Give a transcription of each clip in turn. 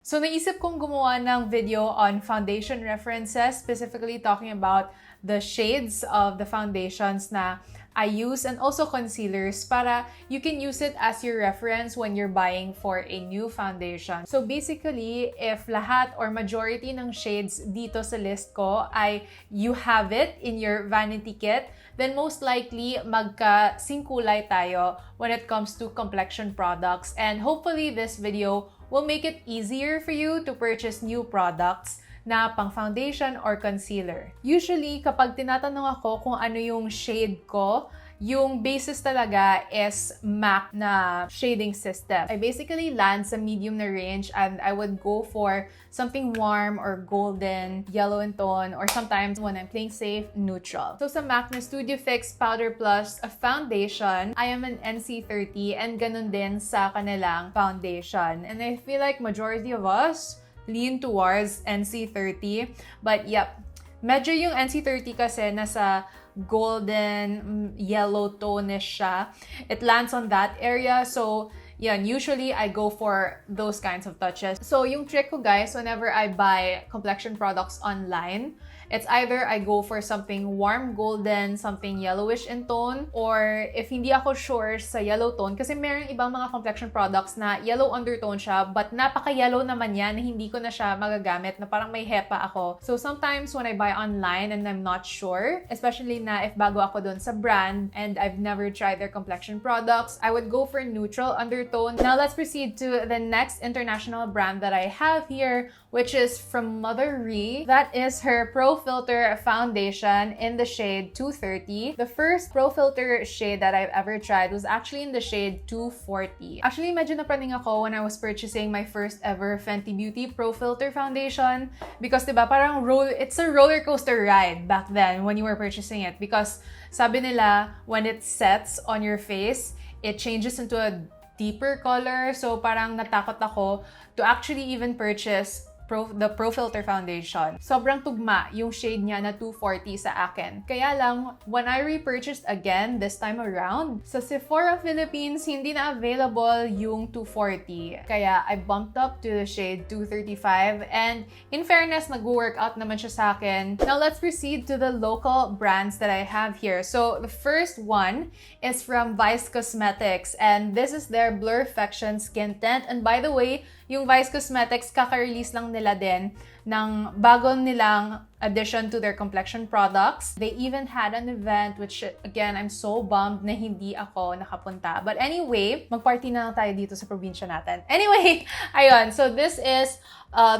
So naisip kong gumawa ng video on foundation references, specifically talking about the shades of the foundations na I use and also concealers para you can use it as your reference when you're buying for a new foundation. So basically, if lahat or majority ng shades dito sa list ko ay you have it in your vanity kit, then most likely magka-singkulay tayo when it comes to complexion products. And hopefully this video will make it easier for you to purchase new products na pang foundation or concealer. Usually, kapag tinatanong ako kung ano yung shade ko, yung basis talaga is MAC na shading system. I basically land sa medium na range and I would go for something warm or golden, yellow in tone, or sometimes when I'm playing safe, neutral. So sa MAC na Studio Fix Powder Plus foundation, I am an NC30 and ganun din sa kanilang foundation. And I feel like majority of us lean towards NC30. But yep, medyo yung NC30 kasi nasa golden, yellow tone-ish siya. It lands on that area. So, yan, usually I go for those kinds of touches. So, yung trick ko guys, whenever I buy complexion products online, it's either I go for something warm golden, something yellowish in tone, or if hindi ako sure sa yellow tone, kasi meron ibang mga complexion products na yellow undertone siya, but napaka-yellow naman yan na hindi ko na siya magagamit, na parang may hepa ako. So sometimes when I buy online and I'm not sure, especially na if bago ako dun sa brand and I've never tried their complexion products, I would go for neutral undertone. Now let's proceed to the next international brand that I have here, which is from Mother Ree. That is her Pro Filter foundation in the shade 230. The first Pro Filter shade that I've ever tried was actually in the shade 240. Actually, medyo napraning ako when I was purchasing my first ever Fenty Beauty Pro Filter foundation because diba parang it's a roller coaster ride back then when you were purchasing it, because sabi nila when it sets on your face, it changes into a deeper color. So parang natakot ako to actually even purchase the Pro Filter foundation. Sobrang tugma yung shade niya na 240 sa akin. Kaya lang, when I repurchased again this time around, sa Sephora Philippines, hindi na available yung 240. Kaya I bumped up to the shade 235, and in fairness, nag-workout naman siya sa akin. Now let's proceed to the local brands that I have here. So the first one is from Vice Cosmetics, and this is their BLURRFECTION Skin Tint. And by the way, yung Vice Cosmetics, kaka-release lang nila din ng bagong nilang addition to their complexion products. They even had an event, which again, I'm so bummed na hindi ako nakapunta. But anyway, mag-party na lang tayo dito sa probinsya natin. Anyway, ayun. So this is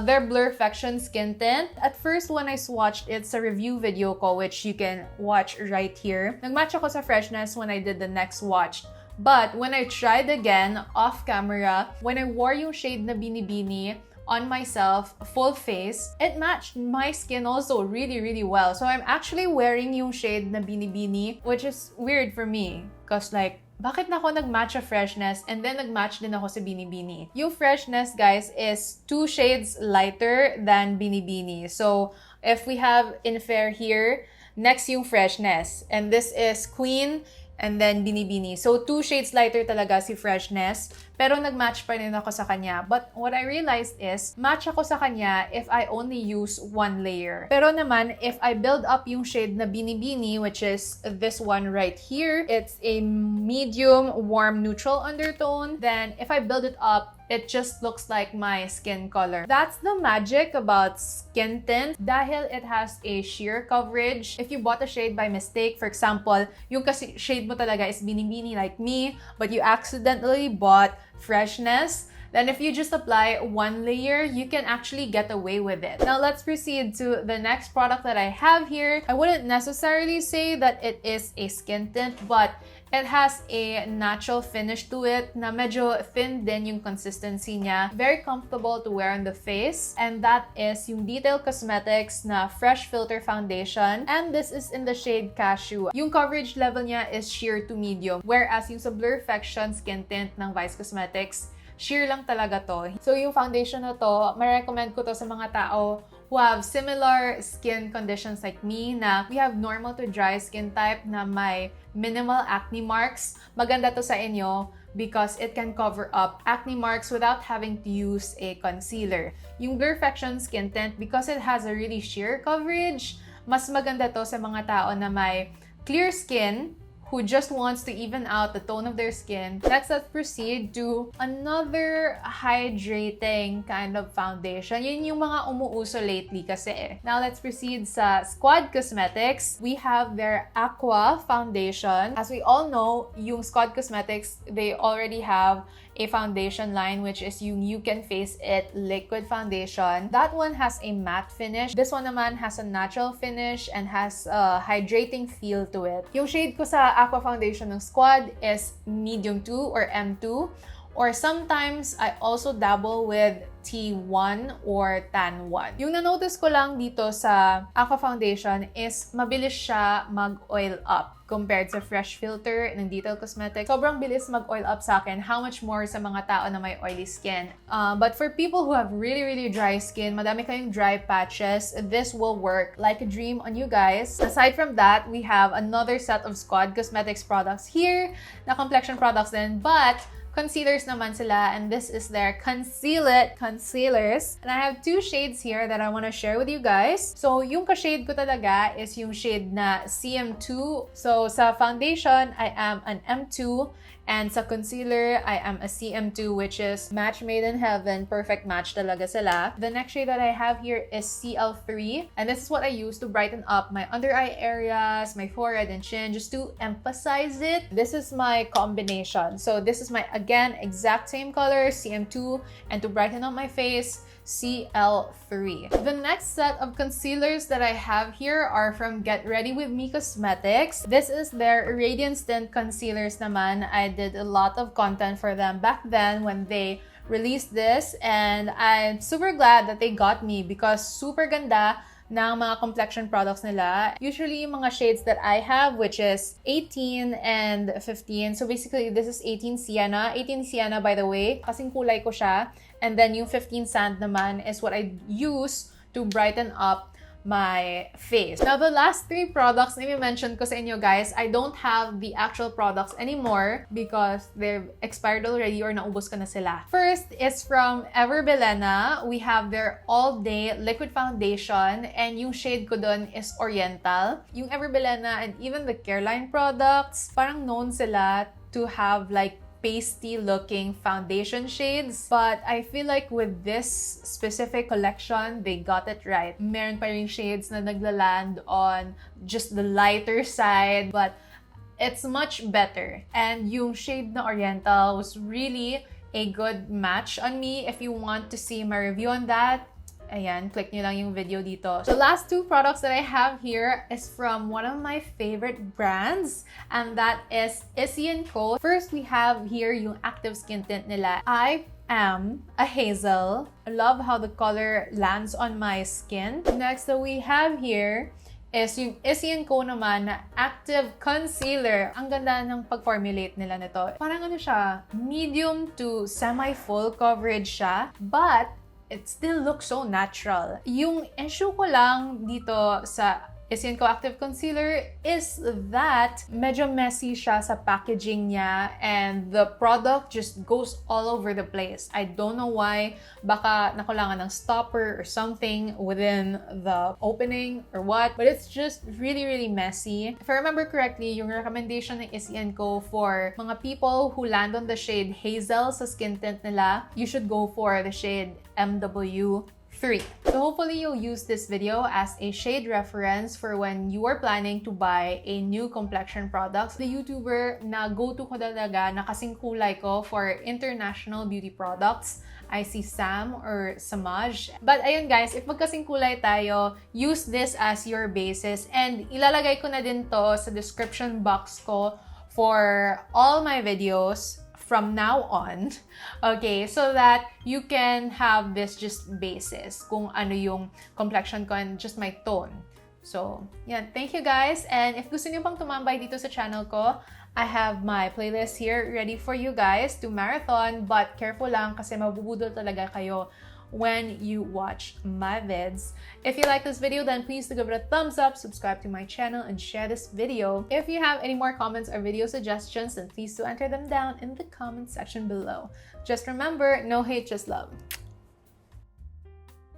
their BLURRFECTION Skin Tint. At first, when I swatched it sa review video ko, which you can watch right here, nagmatch ako sa FRESHNEZZZ when I did the next swatch. But when I tried again off camera, when I wore yung shade na Binibini on myself, full face, it matched my skin also really, really well. So I'm actually wearing yung shade na Binibini, which is weird for me. Cause like, bakit na ako nag-match sa FRESHNEZZZ and then nag-match din ako sa Binibini? Yung FRESHNEZZZ, guys, is 2 shades lighter than Binibini. So if we have in fair here, next yung FRESHNEZZZ. And this is Queen, and then Binibini. So 2 shades lighter talaga si FRESHNEZZZ, pero nag-match pa rin ako sa kanya. But what I realized is, match ako sa kanya if I only use 1 layer. Pero naman, if I build up yung shade na Binibini, which is this one right here, it's a medium, warm, neutral undertone. Then if I build it up, it just looks like my skin color. That's the magic about skin tint dahil it has a sheer coverage. If you bought a shade by mistake, for example, yung kasi shade mo talaga is Binibini like me, but you accidentally bought FRESHNEZZZ, then if you just apply 1 layer, you can actually get away with it. Now let's proceed to the next product that I have here. I wouldn't necessarily say that it is a skin tint, but it has a natural finish to it na medyo thin din yung consistency niya. Very comfortable to wear on the face. And that is yung Detail Cosmetics na Fresh Filter Foundation. And this is in the shade Cashew. Yung coverage level niya is sheer to medium. Whereas yung sa BLURRFECTION Skin Tint ng Vice Cosmetics, sheer lang talaga to. So yung foundation na to, ma-recommend ko to sa mga tao who have similar skin conditions like me, na we have normal to dry skin type na may minimal acne marks. Maganda to sa inyo because it can cover up acne marks without having to use a concealer. Yung BLURRFECTION Skin Tint, because it has a really sheer coverage, mas maganda to sa mga tao na may clear skin who just wants to even out the tone of their skin. Next, let's proceed to another hydrating kind of foundation. Yun yung mga umuuso lately kasi. Now, let's proceed sa Squad Cosmetics. We have their AQUA foundation. As we all know, yung Squad Cosmetics, they already have a foundation line, which is yung You Can Face It liquid foundation. That one has a matte finish. This one naman has a natural finish and has a hydrating feel to it. Yung shade ko sa Aqua foundation ng Squad is medium 2 or M2. Or sometimes, I also dabble with T1 or Tan 1. Yung na-notice ko lang dito sa Aqua Foundation is mabilis siya mag-oil up compared sa Fresh Filter ng Detail Cosmetics. Sobrang bilis mag-oil up sa akin. How much more sa mga tao na may oily skin. But for people who have really dry skin, madami kayong dry patches, this will work like a dream on you guys. Aside from that, we have another set of Squad Cosmetics products here na complexion products din, but concealers naman sila, and this is their Conceal It concealers. And I have two shades here that I want to share with you guys. So, yung ka-shade ko talaga is yung shade na CM2. So, sa foundation, I am an M2. And sa concealer, I am a CM2, which is match made in heaven. Perfect match talaga sila. The next shade that I have here is CL3. And this is what I use to brighten up my under eye areas, my forehead and chin, just to emphasize it. This is my combination. So this is my, again, exact same color, CM2. And to brighten up my face, CL3. The next set of concealers that I have here are from Get Ready With Me Cosmetics. This is their Radiance Tint concealers naman. I did a lot of content for them back then when they released this, and I'm super glad that they got me because super ganda ng mga complexion products nila. Usually, yung mga shades that I have, which is 18 and 15. So basically, this is 18 Sienna. 18 Sienna, by the way, kasing kulay ko siya. And then yung 15 Sand naman is what I use to brighten up my face. Now, the last three products na i-mention ko sa inyo, guys, I don't have the actual products anymore because they've expired already or naubos ko na sila. First is from Bilena. We have their All Day Liquid Foundation, and yung shade ko dun is Oriental. Yung Bilena and even the Careline products, parang known sila to have like pasty looking foundation shades, but I feel like with this specific collection, they got it right. Meron pa rin shades na naglaland on just the lighter side, but it's much better. And yung shade na Oriental was really a good match on me. If you want to see my review on that, ayan, click nyo lang yung video dito. The last two products that I have here is from one of my favorite brands, and that is Issy Co. First, we have here yung active skin tint nila. I am a hazel. I love how the color lands on my skin. Next that we have here is yung Issy Co naman na active concealer. Ang ganda ng pag-formulate nila nito. Parang ano siya, medium to semi-full coverage siya, but it still looks so natural. Yung issue ko lang dito sa Issy Co Active Concealer is that medyo messy siya sa packaging niya, and the product just goes all over the place. I don't know why. Baka nakulangan ng stopper or something within the opening or what, but it's just really messy. If I remember correctly, yung recommendation ng Issy Co for mga people who land on the shade Hazel sa skin tint nila, you should go for the shade MW3. So hopefully you'll use this video as a shade reference for when you are planning to buy a new complexion products. The YouTuber na go-to ko talaga na kasing kulay ko for international beauty products, I see Sam or Samaj. But ayun guys, if magkasing kulay tayo, use this as your basis, and ilalagay ko na din to sa description box ko for all my videos from now on, okay, so that you can have this just basis kung ano yung complexion ko and just my tone. So, yeah, thank you guys, and if gusto niyo pang tumambay dito sa channel ko, I have my playlist here ready for you guys to marathon, but careful lang kasi mabubudol talaga kayo when you watch my vids. If you like this video, then please do give it a thumbs up, subscribe to my channel, and share this video. If you have any more comments or video suggestions, then please do enter them down in the comment section below. Just remember, no hate, just love.